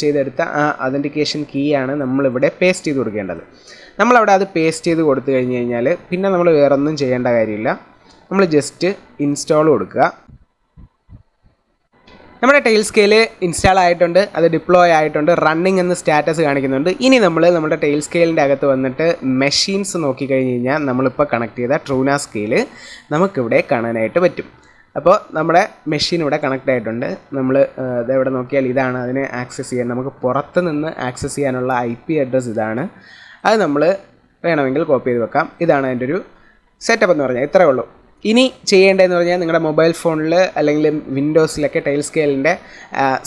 ചെയ്തെടുത്ത ആ അതൻറ്റിക്കേഷൻ കീ ആണ് നമ്മളിവിടെ പേസ്റ്റ് ചെയ്ത് കൊടുക്കേണ്ടത്. നമ്മളവിടെ അത് പേസ്റ്റ് ചെയ്ത് കൊടുത്തു കഴിഞ്ഞ് കഴിഞ്ഞാൽ പിന്നെ നമ്മൾ വേറൊന്നും ചെയ്യേണ്ട കാര്യമില്ല. നമ്മൾ ജസ്റ്റ് ഇൻസ്റ്റാൾ കൊടുക്കുക. നമ്മുടെ ടെയിൽ സ്കെയിൽ ഇൻസ്റ്റാൾ ആയിട്ടുണ്ട്, അത് ഡിപ്ലോയ് ആയിട്ടുണ്ട്, റണ്ണിങ് എന്ന് സ്റ്റാറ്റസ് കാണിക്കുന്നുണ്ട്. ഇനി നമ്മൾ നമ്മുടെ ടെയിൽ സ്കെയിലിൻ്റെ അകത്ത് വന്നിട്ട് മെഷീൻസ് നോക്കിക്കഴിഞ്ഞ് കഴിഞ്ഞാൽ നമ്മളിപ്പോൾ കണക്ട് ചെയ്ത ട്രൂന സ്കെയിൽ നമുക്കിവിടെ കാണാനായിട്ട് പറ്റും. അപ്പോൾ നമ്മുടെ മെഷീൻ ഇവിടെ കണക്ട് ആയിട്ടുണ്ട്. നമ്മൾ ഇതെവിടെ നോക്കിയാൽ ഇതാണ് അതിനെ ആക്സസ് ചെയ്യാൻ, നമുക്ക് പുറത്ത് നിന്ന് ആക്സസ് ചെയ്യാനുള്ള IP അഡ്രസ്സ് ഇതാണ്. അത് നമ്മൾ വേണമെങ്കിൽ കോപ്പി ചെയ്ത് വെക്കാം. ഇതാണ് അതിൻ്റെ ഒരു സെറ്റപ്പ് എന്ന് പറഞ്ഞാൽ. ഇത്രയേ ഉള്ളൂ. ഇനി ചെയ്യേണ്ടതെന്ന് പറഞ്ഞാൽ നിങ്ങളുടെ മൊബൈൽ ഫോണിൽ അല്ലെങ്കിൽ വിൻഡോസിലൊക്കെ ടെയിൽ സ്കെയിലിൻ്റെ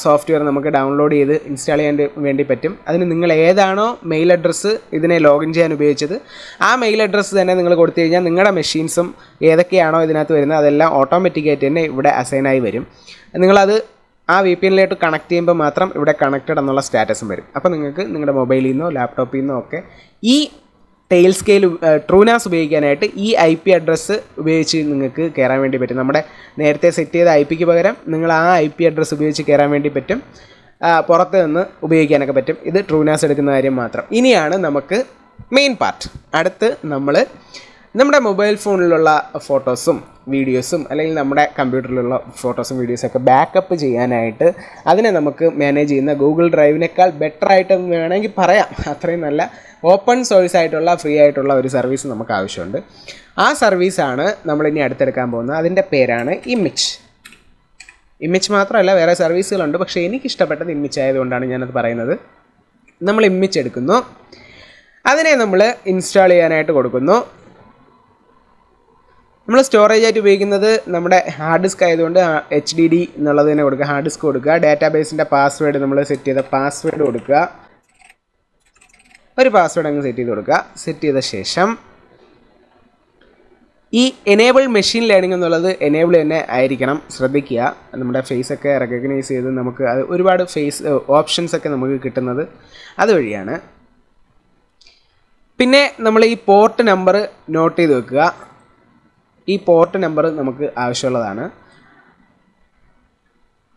സോഫ്റ്റ്വെയർ നമുക്ക് ഡൗൺലോഡ് ചെയ്ത് ഇൻസ്റ്റാൾ ചെയ്യാൻ വേണ്ടി പറ്റും. അതിന് നിങ്ങൾ ഏതാണോ മെയിൽ അഡ്രസ്സ് ഇതിനെ ലോഗിൻ ചെയ്യാൻ ഉപയോഗിച്ചത് ആ മെയിൽ അഡ്രസ്സ് തന്നെ നിങ്ങൾ കൊടുത്തു കഴിഞ്ഞാൽ നിങ്ങളുടെ മെഷീൻസും ഏതൊക്കെയാണോ ഇതിനകത്ത് വരുന്നത് അതെല്ലാം ഓട്ടോമാറ്റിക്കായിട്ട് തന്നെ ഇവിടെ അസൈനായി വരും. നിങ്ങളത് ആ VPN കണക്ട് ചെയ്യുമ്പോൾ മാത്രം ഇവിടെ കണക്റ്റഡ് എന്നുള്ള സ്റ്റാറ്റസും വരും. അപ്പോൾ നിങ്ങൾക്ക് നിങ്ങളുടെ മൊബൈലിൽ നിന്നോ ലാപ്ടോപ്പിൽ നിന്നോ ഒക്കെ ഈ ടെയിൽ സ്കെയിൽ ട്രൂനാസ് ഉപയോഗിക്കാനായിട്ട് ഈ IP അഡ്രസ്സ് ഉപയോഗിച്ച് നിങ്ങൾക്ക് കയറാൻ വേണ്ടി പറ്റും. നമ്മുടെ നേരത്തെ സെറ്റ് ചെയ്ത IPക്ക് പകരം നിങ്ങൾ ആ IP അഡ്രസ്സ് ഉപയോഗിച്ച് കയറാൻ വേണ്ടി പറ്റും. പുറത്ത് നിന്ന് ഉപയോഗിക്കാനൊക്കെ പറ്റും. ഇത് ട്രൂനാസ് എടുക്കുന്ന കാര്യം മാത്രം. ഇനിയാണ് നമുക്ക് മെയിൻ പാർട്ട്. അടുത്ത് നമ്മൾ നമ്മുടെ മൊബൈൽ ഫോണിലുള്ള ഫോട്ടോസും വീഡിയോസും അല്ലെങ്കിൽ നമ്മുടെ കമ്പ്യൂട്ടറിലുള്ള ഫോട്ടോസും വീഡിയോസൊക്കെ ബാക്കപ്പ് ചെയ്യാനായിട്ട് അതിനെ നമുക്ക് മാനേജ് ചെയ്യുന്ന ഗൂഗിൾ ഡ്രൈവിനേക്കാൾ ബെറ്റർ ആയിട്ട് വേണമെങ്കിൽ പറയാം. അത്രയും നല്ല ഓപ്പൺ സോഴ്സ് ആയിട്ടുള്ള ഫ്രീ ആയിട്ടുള്ള ഒരു സർവീസ് നമുക്ക് ആവശ്യമുണ്ട്. ആ സർവീസാണ് നമ്മളിനി അടുത്തെടുക്കാൻ പോകുന്നത്. അതിൻ്റെ പേരാണ് ഇമിച്ച് മാത്രമല്ല വേറെ സർവീസുകളുണ്ട്, പക്ഷേ എനിക്കിഷ്ടപ്പെട്ടത് ഇമിച്ച് ആയതുകൊണ്ടാണ് ഞാനത് പറയുന്നത്. നമ്മൾ ഇമിച്ച് എടുക്കുന്നു, അതിനെ നമ്മൾ ഇൻസ്റ്റാൾ ചെയ്യാനായിട്ട് കൊടുക്കുന്നു. നമ്മൾ സ്റ്റോറേജ് ആയിട്ട് ഉപയോഗിക്കുന്നത് നമ്മുടെ ഹാർഡ് ഡിസ്ക് ആയതുകൊണ്ട് HDD എന്നുള്ളത് തന്നെ കൊടുക്കുക. ഹാർഡ് ഡിസ്ക് കൊടുക്കുക. ഡാറ്റാബേസിൻ്റെ പാസ്വേഡ് നമ്മൾ സെറ്റ് ചെയ്ത പാസ്വേഡ് കൊടുക്കുക. ഒരു പാസ്വേഡ് അങ്ങ് സെറ്റ് ചെയ്ത് കൊടുക്കുക. സെറ്റ് ചെയ്ത ശേഷം ഈ എനേബിൾ മെഷീൻ ലേണിംഗ് എന്നുള്ളത് എനേബിൾ തന്നെ ആയിരിക്കണം, ശ്രദ്ധിക്കുക. നമ്മുടെ ഫേസൊക്കെ റെക്കഗ്നൈസ് ചെയ്ത് നമുക്ക് അത് ഒരുപാട് ഓപ്ഷൻസൊക്കെ നമുക്ക് കിട്ടുന്നത് അതുവഴിയാണ്. പിന്നെ നമ്മൾ ഈ പോർട്ട് നമ്പർ നോട്ട് ചെയ്ത് വെക്കുക. ഈ പോർട്ട് നമ്പർ നമുക്ക് ആവശ്യമുള്ളതാണ്.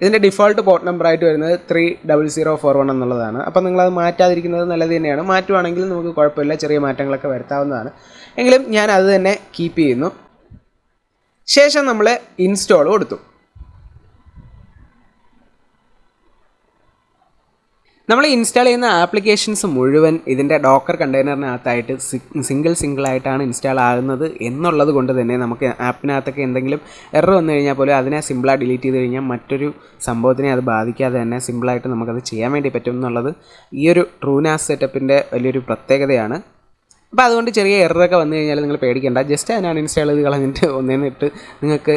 ഇതിൻ്റെ ഡിഫോൾട്ട് പോർട്ട് നമ്പറായിട്ട് വരുന്നത് 30041 എന്നുള്ളതാണ്. അപ്പോൾ നിങ്ങളത് മാറ്റാതിരിക്കുന്നത് നല്ലത് തന്നെയാണ്. മാറ്റുവാണെങ്കിൽ നമുക്ക് കുഴപ്പമില്ല, ചെറിയ മാറ്റങ്ങളൊക്കെ വരുത്താവുന്നതാണ്. എങ്കിലും ഞാൻ അത് തന്നെ കീപ്പ് ചെയ്യുന്നു. ശേഷം നമ്മൾ ഇൻസ്റ്റാൾ കൊടുത്തു. നമ്മൾ ഇൻസ്റ്റാൾ ചെയ്യുന്ന ആപ്ലിക്കേഷൻസ് മുഴുവൻ ഇതിൻ്റെ ഡോക്കർ കണ്ടെയ്നറിനകത്തായിട്ട് സിംഗിളായിട്ടാണ് ഇൻസ്റ്റാൾ ആകുന്നത് എന്നുള്ളത് കൊണ്ട് തന്നെ നമുക്ക് ആപ്പിനകത്തൊക്കെ എന്തെങ്കിലും എറർ വന്നു കഴിഞ്ഞാൽ പോലും അതിനെ സിമ്പിളായി ഡിലീറ്റ് ചെയ്ത് കഴിഞ്ഞാൽ മറ്റൊരു സംഭവത്തിനെ അത് ബാധിക്കാതെ തന്നെ സിമ്പിളായിട്ട് നമുക്കത് ചെയ്യാൻ വേണ്ടി പറ്റും എന്നുള്ളത് ഈ ഒരു ട്രൂനാസ് സെറ്റപ്പിൻ്റെ വലിയൊരു പ്രത്യേകതയാണ്. അപ്പോൾ അതുകൊണ്ട് ചെറിയ എററൊക്കെ വന്നു കഴിഞ്ഞാൽ നിങ്ങൾ പേടിക്കേണ്ട. ജസ്റ്റ് അതിനെ അൺഇൻസ്റ്റാൾ ചെയ്ത് കളഞ്ഞിട്ട് ഒന്നേന്നിട്ട് നിങ്ങൾക്ക്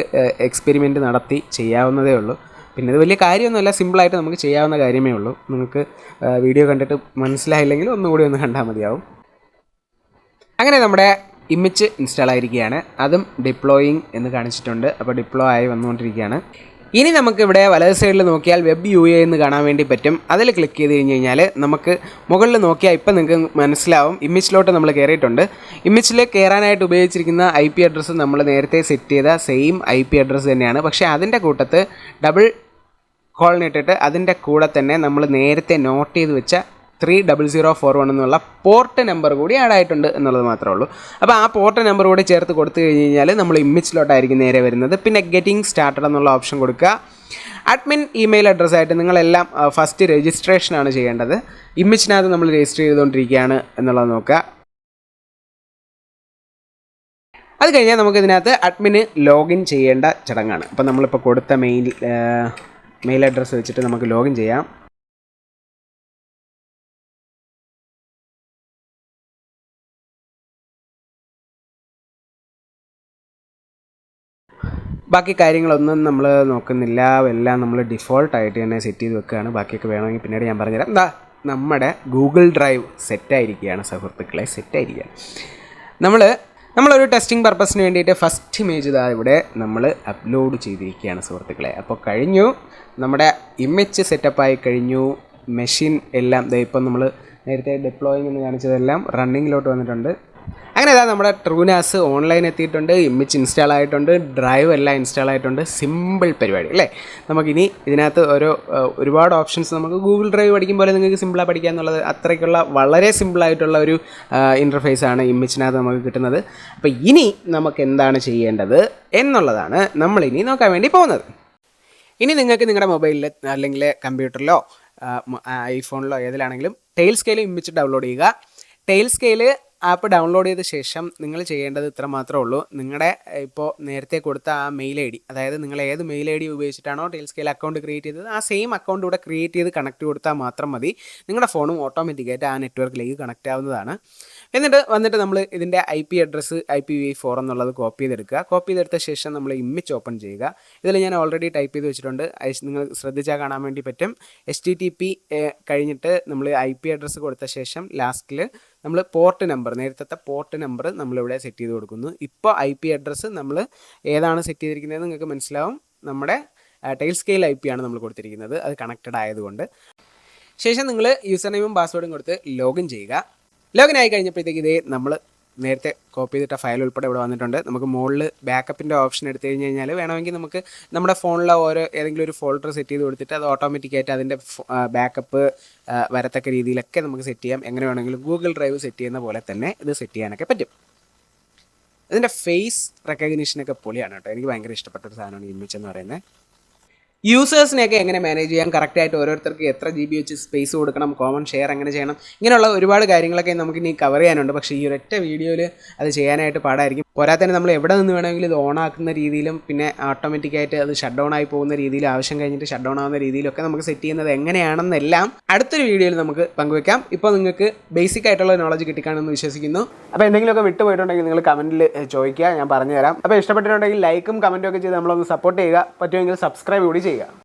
എക്സ്പെരിമെൻറ്റ് നടത്തി ചെയ്യാവുന്നതേ ഉള്ളൂ. പിന്നെ ഇത് വലിയ കാര്യമൊന്നുമല്ല, സിമ്പിളായിട്ട് നമുക്ക് ചെയ്യാവുന്ന കാര്യമേ ഉള്ളൂ. നിങ്ങൾക്ക് വീഡിയോ കണ്ടിട്ട് മനസ്സിലായില്ലെങ്കിൽ ഒന്നുകൂടി ഒന്ന് കണ്ടാൽ മതിയാവും. അങ്ങനെ നമ്മുടെ ഇമിച്ച് ഇൻസ്റ്റാൾ ആയിരിക്കുകയാണ്. അതും ഡിപ്ലോയിങ് എന്ന് കാണിച്ചിട്ടുണ്ട്. അപ്പോൾ ഡിപ്ലോ ആയി വന്നുകൊണ്ടിരിക്കുകയാണ്. ഇനി നമുക്കിവിടെ വലത് സൈഡിൽ നോക്കിയാൽ വെബ് UI എന്ന് കാണാൻ വേണ്ടി പറ്റും. അതിൽ ക്ലിക്ക് ചെയ്ത് കഴിഞ്ഞ് കഴിഞ്ഞാൽ നമുക്ക് മുകളിൽ നോക്കിയാൽ ഇപ്പം നിങ്ങൾക്ക് മനസ്സിലാവും ഇമിച്ചിലോട്ട് നമ്മൾ കയറിയിട്ടുണ്ട്. ഇമിച്ചിൽ കയറാനായിട്ട് ഉപയോഗിച്ചിരിക്കുന്ന IP അഡ്രസ്സ് നമ്മൾ നേരത്തെ സെറ്റ് ചെയ്ത സെയിം IP അഡ്രസ്സ് തന്നെയാണ്. പക്ഷേ അതിൻ്റെ കൂട്ടത്ത് ഡബിൾ കോളൻ ഇട്ടിട്ട് അതിൻ്റെ കൂടെ തന്നെ നമ്മൾ നേരത്തെ നോട്ട് ചെയ്ത് വെച്ച 30041 എന്നുള്ള പോർട്ട് നമ്പർ കൂടി ആഡ് ആയിട്ടുണ്ട് എന്നുള്ളത് മാത്രമേ ഉള്ളൂ. അപ്പോൾ ആ പോർട്ട് നമ്പർ കൂടി ചേർത്ത് കൊടുത്തു കഴിഞ്ഞ് കഴിഞ്ഞാൽ നമ്മൾ ഇമിച്ചിലോട്ടായിരിക്കും നേരെ വരുന്നത്. പിന്നെ ഗെറ്റിംഗ് സ്റ്റാർട്ടഡ് എന്നുള്ള ഓപ്ഷൻ കൊടുക്കുക. അഡ്മിൻ ഇമെയിൽ അഡ്രസ്സായിട്ട് നിങ്ങളെല്ലാം ഫസ്റ്റ് രജിസ്ട്രേഷനാണ് ചെയ്യേണ്ടത്. ഇമിച്ചിനകത്ത് നമ്മൾ രജിസ്റ്റർ ചെയ്തുകൊണ്ടിരിക്കുകയാണ് എന്നുള്ളത് നോക്കുക. അത് കഴിഞ്ഞാൽ നമുക്കിതിനകത്ത് അഡ്മിന് ലോഗിൻ ചെയ്യേണ്ട ചടങ്ങാണ്. അപ്പോൾ നമ്മളിപ്പോൾ കൊടുത്ത മെയിൽ അഡ്രസ്സ് വെച്ചിട്ട് നമുക്ക് ലോഗിൻ ചെയ്യാം. ബാക്കി കാര്യങ്ങളൊന്നും നമ്മൾ നോക്കുന്നില്ല, എല്ലാം നമ്മൾ ഡിഫോൾട്ടായിട്ട് തന്നെ സെറ്റ് ചെയ്ത് വെക്കുകയാണ്. ബാക്കിയൊക്കെ വേണമെങ്കിൽ പിന്നീട് ഞാൻ പറഞ്ഞുതരാം. നമ്മുടെ ഗൂഗിൾ ഡ്രൈവ് സെറ്റായിരിക്കുകയാണ് സുഹൃത്തുക്കളെ, സെറ്റായിരിക്കുകയാണ്. നമ്മളൊരു ടെസ്റ്റിംഗ് പർപ്പസിന് വേണ്ടിയിട്ട് ഫസ്റ്റ് ഇമേജ് ഇതാ ഇവിടെ നമ്മൾ അപ്ലോഡ് ചെയ്തിരിക്കുകയാണ് സുഹൃത്തുക്കളെ. അപ്പോൾ കഴിഞ്ഞു, നമ്മുടെ ഇമേജ് സെറ്റപ്പായി കഴിഞ്ഞു. മെഷീൻ എല്ലാം ഇപ്പം നമ്മൾ നേരത്തെ ഡിപ്ലോയിങ് എന്ന് കാണിച്ചതെല്ലാം റണ്ണിങ്ങിലോട്ട് വന്നിട്ടുണ്ട്. അങ്ങനെ ഇതാ നമ്മുടെ ട്രൂനാസ് ഓൺലൈൻ എത്തിയിട്ടുണ്ട്, ഇമേജ് ഇൻസ്റ്റാൾ ആയിട്ടുണ്ട്, ഡ്രൈവ് എല്ലാം ഇൻസ്റ്റാൾ ആയിട്ടുണ്ട്. സിമ്പിൾ പരിപാടി അല്ലേ. നമുക്കിനി ഇതിനകത്ത് ഒരുപാട് ഓപ്ഷൻസ് നമുക്ക് ഗൂഗിൾ ഡ്രൈവ് പഠിക്കും പോലെ നിങ്ങൾക്ക് സിമ്പിളായി പഠിക്കുക എന്നുള്ളത് അത്രയ്ക്കുള്ള വളരെ സിമ്പിളായിട്ടുള്ള ഒരു ഇൻ്റർഫേസാണ് ഇമേജിനകത്ത് നമുക്ക് കിട്ടുന്നത്. അപ്പോൾ ഇനി നമുക്ക് എന്താണ് ചെയ്യേണ്ടത് എന്നുള്ളതാണ് നമ്മളിനി നോക്കാൻ വേണ്ടി പോകുന്നത്. ഇനി നിങ്ങൾക്ക് നിങ്ങളുടെ മൊബൈലിൽ അല്ലെങ്കിൽ കമ്പ്യൂട്ടറിലോ ഐഫോണിലോ ഏതിലാണെങ്കിലും ടെയിൽസ്കെയിൽ ഇമേജ് ഡൗൺലോഡ് ചെയ്യുക. ടെയിൽസ്കെയിൽ ആപ്പ് ഡൗൺലോഡ് ചെയ്ത ശേഷം നിങ്ങൾ ചെയ്യേണ്ടത് ഇത്ര മാത്രമേ ഉള്ളൂ. നിങ്ങളുടെ ഇപ്പോൾ നേരത്തെ കൊടുത്ത ആ മെയിൽ ഐ ഡി, അതായത് നിങ്ങൾ ഏത് മെയിൽ ഐ ഡി ഉപയോഗിച്ചിട്ടാണോ ടെയിൽസ്കെയിൽ അക്കൗണ്ട് ക്രിയേറ്റ് ചെയ്തത് ആ സെയിം അക്കൗണ്ട് ഇവിടെ ക്രിയേറ്റ് ചെയ്ത് കണക്ട് കൊടുത്താൽ മാത്രം മതി. നിങ്ങളുടെ ഫോണും ഓട്ടോമാറ്റിക്കായിട്ട് ആ നെറ്റ്വർക്കിലേക്ക് കണക്റ്റ് ആവുന്നതാണ്. എന്നിട്ട് നമ്മൾ ഇതിൻ്റെ IP അഡ്രസ്സ് IPv4 എന്നുള്ളത് കോപ്പി ചെയ്തെടുക്കുക. കോപ്പി ചെയ്തെടുത്ത ശേഷം നമ്മൾ ഇമേജ് ഓപ്പൺ ചെയ്യുക. ഇതിൽ ഞാൻ ഓൾറെഡി ടൈപ്പ് ചെയ്ത് വെച്ചിട്ടുണ്ട്, നിങ്ങൾ ശ്രദ്ധിച്ചാൽ കാണാൻ വേണ്ടി പറ്റും. HTTP കഴിഞ്ഞിട്ട് നമ്മൾ IP അഡ്രസ്സ് കൊടുത്ത ശേഷം ലാസ്റ്റിൽ നമ്മൾ പോർട്ട് നമ്പർ, നേരത്തെ പോർട്ട് നമ്പർ നമ്മളിവിടെ സെറ്റ് ചെയ്ത് കൊടുക്കുന്നു. ഇപ്പോൾ IP അഡ്രസ്സ് നമ്മൾ ഏതാണ് സെറ്റ് ചെയ്തിരിക്കുന്നത് നിങ്ങൾക്ക് മനസ്സിലാവും. നമ്മുടെ ടെയിൽസ്കെയിൽ IP ആണ് നമ്മൾ കൊടുത്തിരിക്കുന്നത്, അത് കണക്റ്റഡ് ആയതുകൊണ്ട്. ശേഷം നിങ്ങൾ യൂസർ നെയിമും പാസ്വേഡും കൊടുത്ത് ലോഗിൻ ചെയ്യുക. ലോഗിൻ ആയി കഴിഞ്ഞപ്പോഴത്തേക്ക് ഇതേ നമ്മൾ നേരത്തെ കോപ്പി ചെയ്തിട്ട ഫയൽ ഉൾപ്പെടെ ഇവിടെ വന്നിട്ടുണ്ട്. നമുക്ക് മുകളിൽ ബാക്കപ്പിൻ്റെ ഓപ്ഷൻ എടുത്തു കഴിഞ്ഞ് കഴിഞ്ഞാൽ വേണമെങ്കിൽ നമുക്ക് നമ്മുടെ ഫോണിലെ ഏതെങ്കിലും ഒരു ഫോൾഡർ സെറ്റ് ചെയ്ത് കൊടുത്തിട്ട് അത് ഓട്ടോമാറ്റിക്കായിട്ട് അതിൻ്റെ ബാക്കപ്പ് വരത്തക്ക രീതിയിലൊക്കെ നമുക്ക് സെറ്റ് ചെയ്യാം. എങ്ങനെ വേണമെങ്കിലും ഗൂഗിൾ ഡ്രൈവ് സെറ്റ് ചെയ്യുന്ന പോലെ തന്നെ ഇത് സെറ്റ് ചെയ്യാനൊക്കെ പറ്റും. ഇതിൻ്റെ ഫേസ് റെക്കഗ്നീഷനൊക്കെ പൊളിയാണ് കേട്ടോ. എനിക്ക് ഭയങ്കര ഇഷ്ടപ്പെട്ടൊരു സാധനമാണ് ഇമേജ് എന്ന് പറയുന്നത്. യൂസേഴ്സിനെയൊക്കെ എങ്ങനെ മാനേജ് ചെയ്യാം, കറക്റ്റായിട്ട് ഓരോരുത്തർക്ക് എത്ര GB വെച്ച് സ്പേസ് കൊടുക്കണം, കോമൺ ഷെയർ എങ്ങനെ ചെയ്യണം, ഇങ്ങനെയുള്ള ഒരുപാട് കാര്യങ്ങളൊക്കെ നമുക്ക് ഇനി കവർ ചെയ്യാനുണ്ട്. പക്ഷേ ഈ ഒരൊറ്റ വീഡിയോയിൽ അത് ചെയ്യാനായിട്ട് പാടായിരിക്കും. പോരാത്തന്നെ നമ്മൾ എവിടെ നിന്ന് വേണമെങ്കിലും ഇത് ഓൺ ആക്കുന്ന രീതിയിലും പിന്നെ ഓട്ടോമാറ്റിക്കായിട്ട് അത് ഷട്ട് ഡൗൺ ആയി പോകുന്ന രീതിയിലും ആവശ്യം കഴിഞ്ഞിട്ട് ഷട്ട് ഡൗൺ ആവുന്ന രീതിയിലൊക്കെ നമുക്ക് സെറ്റ് ചെയ്യുന്നത് എങ്ങനെയാണെന്നെല്ലാം അടുത്തൊരു വീഡിയോയിൽ നമുക്ക് പങ്കുവെക്കാം. ഇപ്പോൾ നിങ്ങൾക്ക് ബേസിക് ആയിട്ടുള്ള നോളജ് കിട്ടിക്കാണെന്ന് വിശ്വസിക്കുന്നു. അപ്പോൾ എന്തെങ്കിലുമൊക്കെ വിട്ടുപോയിട്ടുണ്ടെങ്കിൽ നിങ്ങൾ കമൻറ്റിൽ ചോദിക്കുക, ഞാൻ പറഞ്ഞു തരാം. അപ്പോൾ ഇഷ്ടപ്പെട്ടിട്ടുണ്ടെങ്കിൽ ലൈക്കും കമൻറ്റും ഒക്കെ ചെയ്ത് നമ്മളൊന്ന് സപ്പോർട്ട് ചെയ്യുക. പറ്റുമെങ്കിൽ സബ്സ്ക്രൈബ് കൂടി ചെയ്യുക.